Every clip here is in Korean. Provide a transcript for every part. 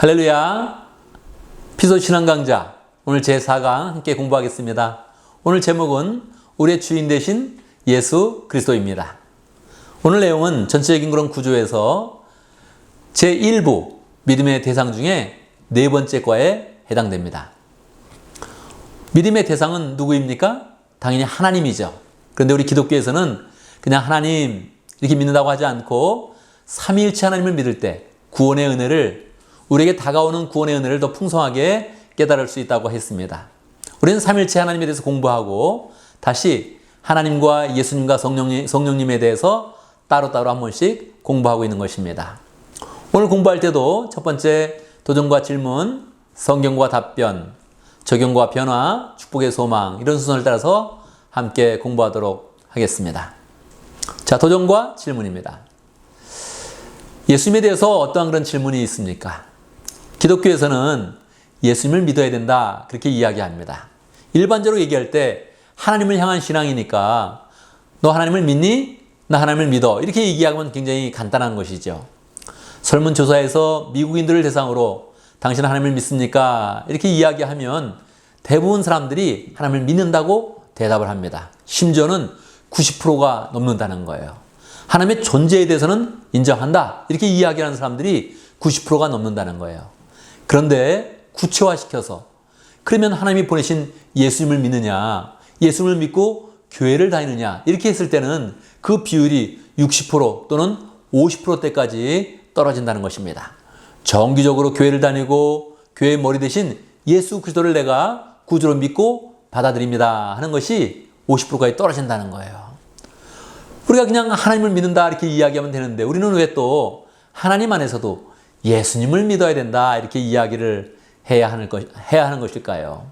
할렐루야. 피소 신앙 강좌 오늘 제4강 함께 공부하겠습니다. 오늘 제목은 우리의 주인 되신 예수 그리스도입니다. 오늘 내용은 전체적인 그런 구조에서 제1부 믿음의 대상 중에 네 번째 과에 해당됩니다. 믿음의 대상은 누구입니까? 당연히 하나님이죠. 그런데 우리 기독교에서는 그냥 하나님 이렇게 믿는다고 하지 않고 삼위일체 하나님을 믿을 때 구원의 은혜를 우리에게 다가오는 구원의 은혜를 더 풍성하게 깨달을 수 있다고 했습니다. 우리는 삼위일체 하나님에 대해서 공부하고 다시 하나님과 예수님과 성령님에 대해서 따로따로 한 번씩 공부하고 있는 것입니다. 오늘 공부할 때도 첫 번째 도전과 질문, 성경과 답변, 적용과 변화, 축복의 소망 이런 순서를 따라서 함께 공부하도록 하겠습니다. 자, 도전과 질문입니다. 예수님에 대해서 어떠한 그런 질문이 있습니까? 기독교에서는 예수님을 믿어야 된다 그렇게 이야기합니다. 일반적으로 얘기할 때 하나님을 향한 신앙이니까 너 하나님을 믿니? 나 하나님을 믿어 이렇게 얘기하면 굉장히 간단한 것이죠. 설문조사에서 미국인들을 대상으로 당신은 하나님을 믿습니까? 이렇게 이야기하면 대부분 사람들이 하나님을 믿는다고 대답을 합니다. 심지어는 90%가 넘는다는 거예요. 하나님의 존재에 대해서는 인정한다 이렇게 이야기하는 사람들이 90%가 넘는다는 거예요. 그런데 구체화시켜서 그러면 하나님이 보내신 예수님을 믿느냐, 예수님을 믿고 교회를 다니느냐 이렇게 했을 때는 그 비율이 60% 또는 50%대까지 떨어진다는 것입니다. 정기적으로 교회를 다니고 교회의 머리 대신 예수 그리스도를 내가 구주로 믿고 받아들입니다 하는 것이 50%까지 떨어진다는 거예요. 우리가 그냥 하나님을 믿는다 이렇게 이야기하면 되는데 우리는 왜 또 하나님 안에서도 예수님을 믿어야 된다 이렇게 이야기를 해야 하는 것일까요?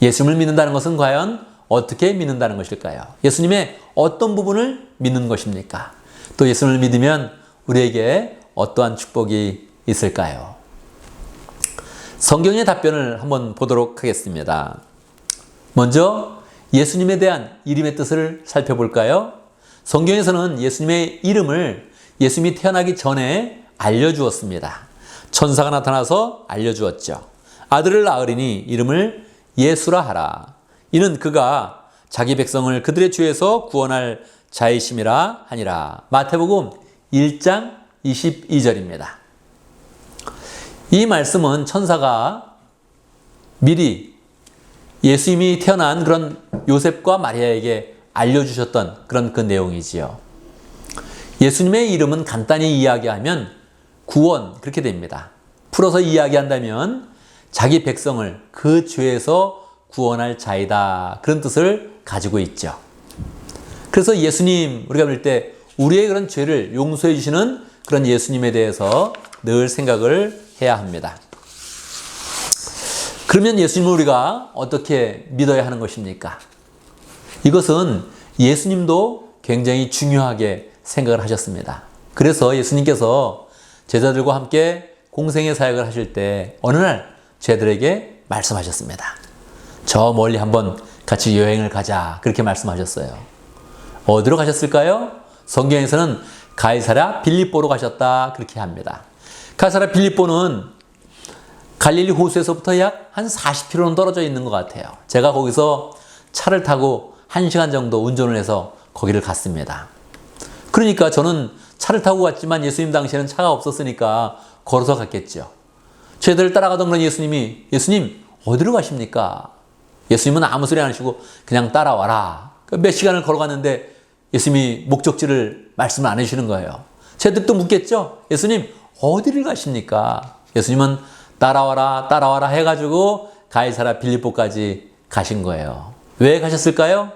예수님을 믿는다는 것은 과연 어떻게 믿는다는 것일까요? 예수님의 어떤 부분을 믿는 것입니까? 또 예수님을 믿으면 우리에게 어떠한 축복이 있을까요? 성경의 답변을 한번 보도록 하겠습니다. 먼저 예수님에 대한 이름의 뜻을 살펴볼까요? 성경에서는 예수님의 이름을 예수님이 태어나기 전에 알려주었습니다. 천사가 나타나서 알려주었죠. 아들을 낳으리니 이름을 예수라 하라. 이는 그가 자기 백성을 그들의 죄에서 구원할 자이심이라 하니라. 마태복음 1장 22절입니다. 이 말씀은 천사가 미리 예수님이 태어난 그런 요셉과 마리아에게 알려주셨던 그런 그 내용이지요. 예수님의 이름은 간단히 이야기하면 구원 그렇게 됩니다. 풀어서 이야기한다면 자기 백성을 그 죄에서 구원할 자이다 그런 뜻을 가지고 있죠. 그래서 예수님 우리가 볼 때 우리의 그런 죄를 용서해 주시는 그런 예수님에 대해서 늘 생각을 해야 합니다. 그러면 예수님을 우리가 어떻게 믿어야 하는 것입니까? 이것은 예수님도 굉장히 중요하게 생각을 하셨습니다. 그래서 예수님께서 제자들과 함께 공생의 사역을 하실 때 어느 날 제자들에게 말씀하셨습니다. 저 멀리 한번 같이 여행을 가자 그렇게 말씀하셨어요. 어디로 가셨을까요? 성경에서는 가이사랴 빌립보로 가셨다 그렇게 합니다. 가이사랴 빌립보는 갈릴리 호수에서부터 약 한 40km는 떨어져 있는 것 같아요. 제가 거기서 차를 타고 1시간 정도 운전을 해서 거기를 갔습니다. 그러니까 저는 차를 타고 갔지만 예수님 당시에는 차가 없었으니까 걸어서 갔겠죠. 저희들을 따라가던 그런 예수님이 예수님 어디로 가십니까? 예수님은 아무 소리 안 하시고 그냥 따라와라. 몇 시간을 걸어갔는데 예수님이 목적지를 말씀을 안 해주시는 거예요. 저희들도 묻겠죠. 예수님 어디를 가십니까? 예수님은 따라와라 따라와라 해가지고 가이사랴 빌립보까지 가신 거예요. 왜 가셨을까요?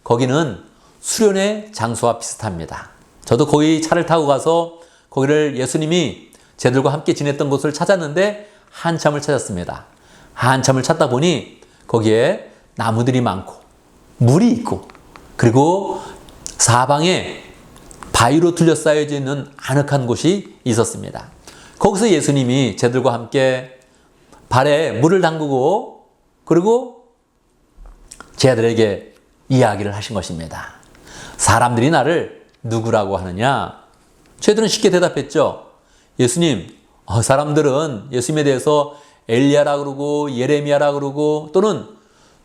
거기는 수련의 장소와 비슷합니다. 저도 거기 차를 타고 가서 거기를 예수님이 쟤들과 함께 지냈던 곳을 찾았는데 한참을 찾았습니다. 한참을 찾다 보니 거기에 나무들이 많고 물이 있고 그리고 사방에 바위로 둘러싸여져 있는 아늑한 곳이 있었습니다. 거기서 예수님이 쟤들과 함께 발에 물을 담그고 그리고 쟤들에게 이야기를 하신 것입니다. 사람들이 나를 누구라고 하느냐? 쟤들은 쉽게 대답했죠. 예수님, 사람들은 예수님에 대해서 엘리야라 그러고 예레미야라 그러고 또는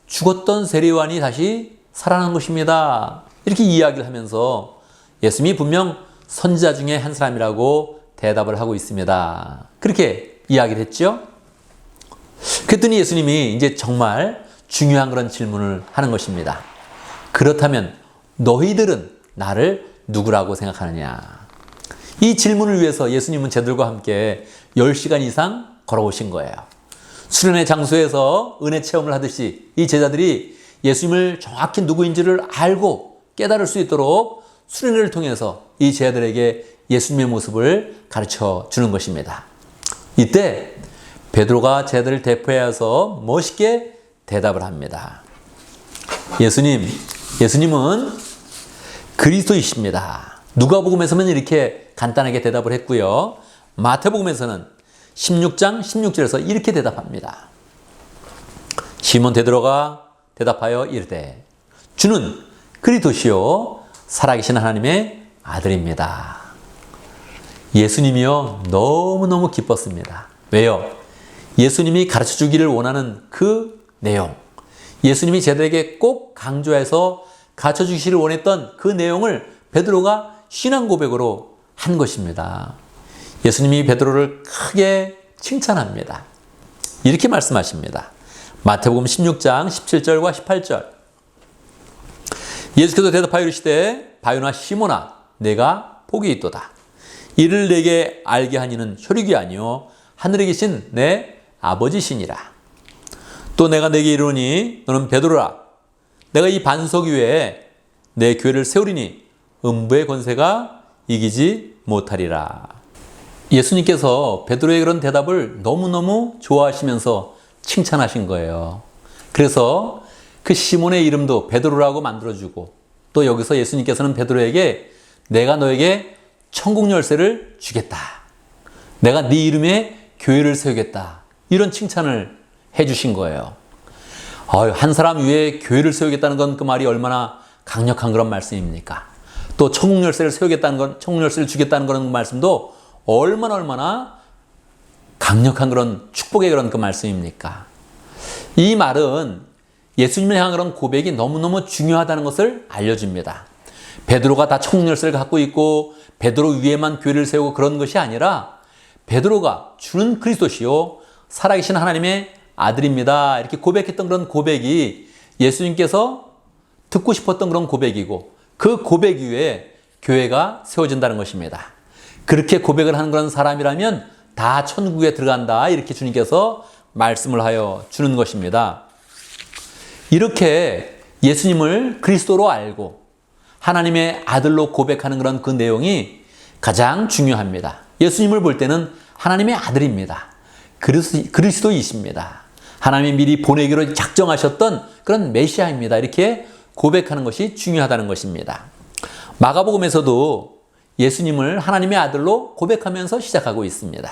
죽었던 세례요한이 다시 살아난 것입니다. 이렇게 이야기를 하면서 예수님이 분명 선지자 중에 한 사람이라고 대답을 하고 있습니다. 그렇게 이야기를 했죠. 그랬더니 예수님이 이제 정말 중요한 그런 질문을 하는 것입니다. 그렇다면 너희들은 나를 누구라고 생각하느냐? 이 질문을 위해서 예수님은 제들과 함께 10시간 이상 걸어오신 거예요. 수련회 장소에서 은혜 체험을 하듯이 이 제자들이 예수님을 정확히 누구인지를 알고 깨달을 수 있도록 수련회를 통해서 이 제자들에게 예수님의 모습을 가르쳐 주는 것입니다. 이때 베드로가 제자들을 대표해서 멋있게 대답을 합니다. 예수님은 그리스도이십니다. 누가복음에서는 이렇게 간단하게 대답을 했고요. 마태복음에서는 16장 16절에서 이렇게 대답합니다. 시몬 베드로가 대답하여 이르되 주는 그리스도시요 살아계신 하나님의 아들입니다. 예수님이요 너무너무 기뻤습니다. 왜요? 예수님이 가르쳐주기를 원하는 그 내용, 예수님이 제자들에게 꼭 강조해서 가르쳐주시기를 원했던 그 내용을 베드로가 신앙 고백으로 한 것입니다. 예수님이 베드로를 크게 칭찬합니다. 이렇게 말씀하십니다. 마태복음 16장 17절과 18절. 예수께서 대답하여 이르시되 바요나 시몬아 내가 복이 있도다. 이를 내게 알게 하니는 혈육이 아니요 하늘에 계신 내 아버지시니라. 또 내가 내게 이르노니 너는 베드로라. 내가 이 반석 위에 내 교회를 세우리니 음부의 권세가 이기지 못하리라. 예수님께서 베드로의 그런 대답을 너무너무 좋아하시면서 칭찬하신 거예요. 그래서 그 시몬의 이름도 베드로라고 만들어주고 또 여기서 예수님께서는 베드로에게 내가 너에게 천국 열쇠를 주겠다. 내가 네 이름에 교회를 세우겠다. 이런 칭찬을 해주신 거예요. 한 사람 위에 교회를 세우겠다는 건 그 말이 얼마나 강력한 그런 말씀입니까? 또 천국 열쇠를 세우겠다는 건, 천국 열쇠를 주겠다는 그런 말씀도 얼마나 강력한 그런 축복의 그런 그 말씀입니까? 이 말은 예수님을 향한 그런 고백이 너무너무 중요하다는 것을 알려줍니다. 베드로가 다 천국 열쇠를 갖고 있고 베드로 위에만 교회를 세우고 그런 것이 아니라 베드로가 주는 그리스도시요 살아계신 하나님의 아들입니다. 이렇게 고백했던 그런 고백이 예수님께서 듣고 싶었던 그런 고백이고 그 고백 위에 교회가 세워진다는 것입니다. 그렇게 고백을 하는 그런 사람이라면 다 천국에 들어간다. 이렇게 주님께서 말씀을 하여 주는 것입니다. 이렇게 예수님을 그리스도로 알고 하나님의 아들로 고백하는 그런 그 내용이 가장 중요합니다. 예수님을 볼 때는 하나님의 아들입니다. 그리스도이십니다. 하나님이 미리 보내기로 작정하셨던 그런 메시아입니다. 이렇게 고백하는 것이 중요하다는 것입니다. 마가복음에서도 예수님을 하나님의 아들로 고백하면서 시작하고 있습니다.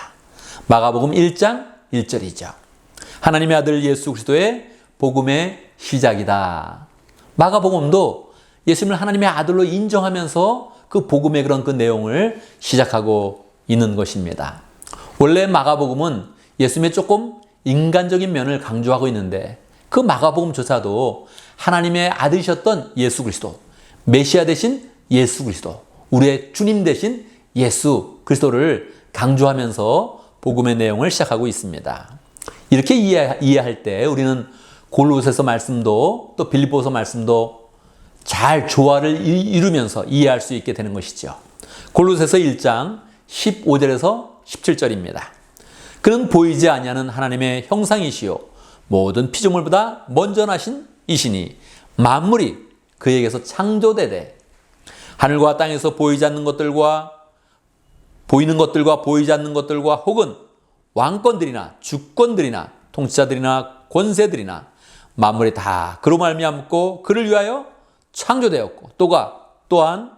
마가복음 1장 1절이죠. 하나님의 아들 예수 그리스도의 복음의 시작이다. 마가복음도 예수님을 하나님의 아들로 인정하면서 그 복음의 그런 그 내용을 시작하고 있는 것입니다. 원래 마가복음은 예수님의 조금 인간적인 면을 강조하고 있는데 그 마가복음조차도 하나님의 아들이셨던 예수 그리스도, 메시아 대신 예수 그리스도, 우리의 주님 대신 예수 그리스도를 강조하면서 복음의 내용을 시작하고 있습니다. 이렇게 이해할 때 우리는 골로새서 말씀도 또 빌립보서 말씀도 잘 조화를 이루면서 이해할 수 있게 되는 것이죠. 골로새서 1장 15절에서 17절입니다. 그는 보이지 아니하는 하나님의 형상이시요 모든 피조물보다 먼저 나신 이시니 만물이 그에게서 창조되되 하늘과 땅에서 보이지 않는 것들과 보이는 것들과 보이지 않는 것들과 혹은 왕권들이나 주권들이나 통치자들이나 권세들이나 만물이 다 그로 말미암고 그를 위하여 창조되었고 또한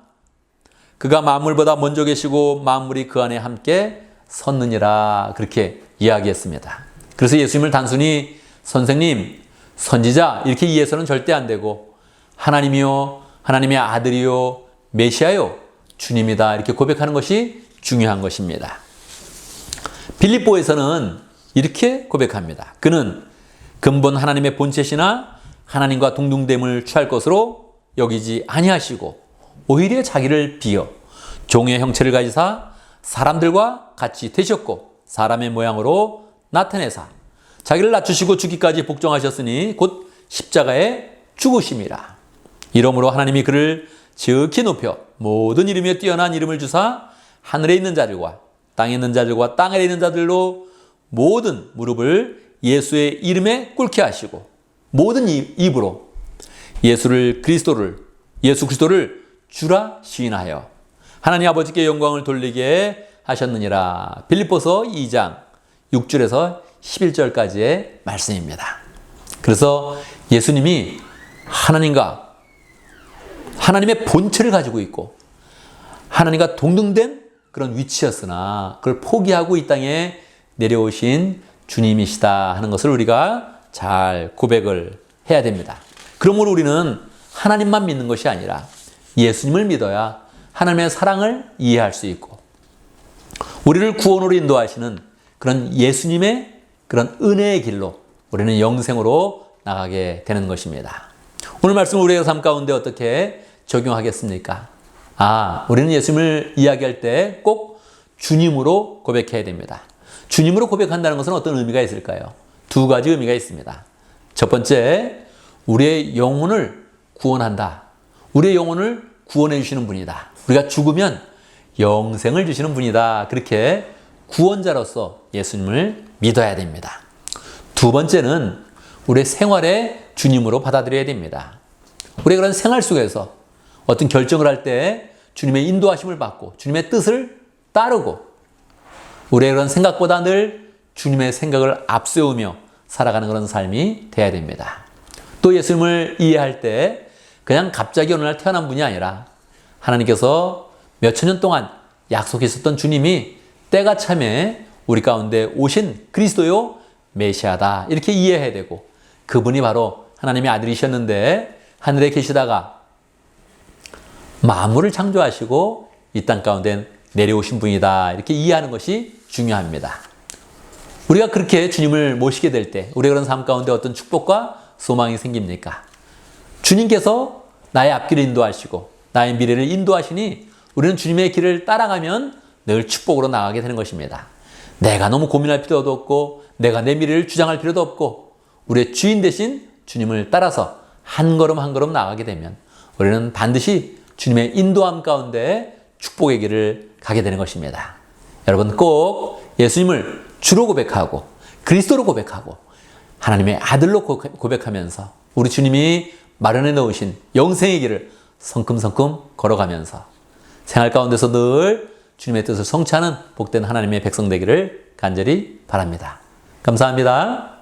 그가 만물보다 먼저 계시고 만물이 그 안에 함께 섰느니라. 그렇게 이야기했습니다. 그래서 예수님을 단순히 선생님, 선지자 이렇게 이해해서는 절대 안 되고 하나님이요, 하나님의 아들이요, 메시아요, 주님이다 이렇게 고백하는 것이 중요한 것입니다. 빌립보에서는 이렇게 고백합니다. 그는 근본 하나님의 본체시나 하나님과 동등됨을 취할 것으로 여기지 아니하시고 오히려 자기를 비어 종의 형체를 가지사 사람들과 같이 되셨고 사람의 모양으로 나타내사 자기를 낮추시고 죽기까지 복종하셨으니 곧 십자가에 죽으심이라. 이러므로 하나님이 그를 지극히 높여 모든 이름에 뛰어난 이름을 주사 하늘에 있는 자들과 땅에 있는 자들과 땅 아래에 있는 자들로 모든 무릎을 예수의 이름에 꿇게 하시고 모든 입으로 예수 그리스도를 주라 시인하여 하나님 아버지께 영광을 돌리게 하셨느니라. 빌립보서 2장 6절에서 11절까지의 말씀입니다. 그래서 예수님이 하나님의 본체를 가지고 있고 하나님과 동등된 그런 위치였으나 그걸 포기하고 이 땅에 내려오신 주님이시다 하는 것을 우리가 잘 고백을 해야 됩니다. 그러므로 우리는 하나님만 믿는 것이 아니라 예수님을 믿어야 하나님의 사랑을 이해할 수 있고 우리를 구원으로 인도하시는 그런 예수님의 그런 은혜의 길로 우리는 영생으로 나가게 되는 것입니다. 오늘 말씀 우리의 삶 가운데 어떻게 적용하겠습니까? 우리는 예수님을 이야기할 때 꼭 주님으로 고백해야 됩니다. 주님으로 고백한다는 것은 어떤 의미가 있을까요? 두 가지 의미가 있습니다. 첫 번째, 우리의 영혼을 구원한다. 우리의 영혼을 구원해 주시는 분이다. 우리가 죽으면 영생을 주시는 분이다. 그렇게 구원자로서 예수님을 믿어야 됩니다. 두 번째는 우리의 생활에 주님으로 받아들여야 됩니다. 우리가 그런 생활 속에서 어떤 결정을 할 때 주님의 인도하심을 받고 주님의 뜻을 따르고 우리의 그런 생각보다 늘 주님의 생각을 앞세우며 살아가는 그런 삶이 돼야 됩니다. 또 예수님을 이해할 때 그냥 갑자기 어느 날 태어난 분이 아니라 하나님께서 몇천 년 동안 약속했었던 주님이 때가 참에 우리 가운데 오신 그리스도요 메시아다 이렇게 이해해야 되고 그분이 바로 하나님의 아들이셨는데 하늘에 계시다가 만물을 창조하시고 이 땅 가운데 내려오신 분이다 이렇게 이해하는 것이 중요합니다. 우리가 그렇게 주님을 모시게 될 때 우리의 그런 삶 가운데 어떤 축복과 소망이 생깁니까? 주님께서 나의 앞길을 인도하시고 나의 미래를 인도하시니 우리는 주님의 길을 따라가면 늘 축복으로 나가게 되는 것입니다. 내가 너무 고민할 필요도 없고 내가 내 미래를 주장할 필요도 없고 우리의 주인 대신 주님을 따라서 한 걸음 한 걸음 나가게 되면 우리는 반드시 주님의 인도함 가운데 축복의 길을 가게 되는 것입니다. 여러분 꼭 예수님을 주로 고백하고 그리스도로 고백하고 하나님의 아들로 고백하면서 우리 주님이 마련해 놓으신 영생의 길을 성큼성큼 걸어가면서 생활 가운데서 늘 주님의 뜻을 성취하는 복된 하나님의 백성 되기를 간절히 바랍니다. 감사합니다.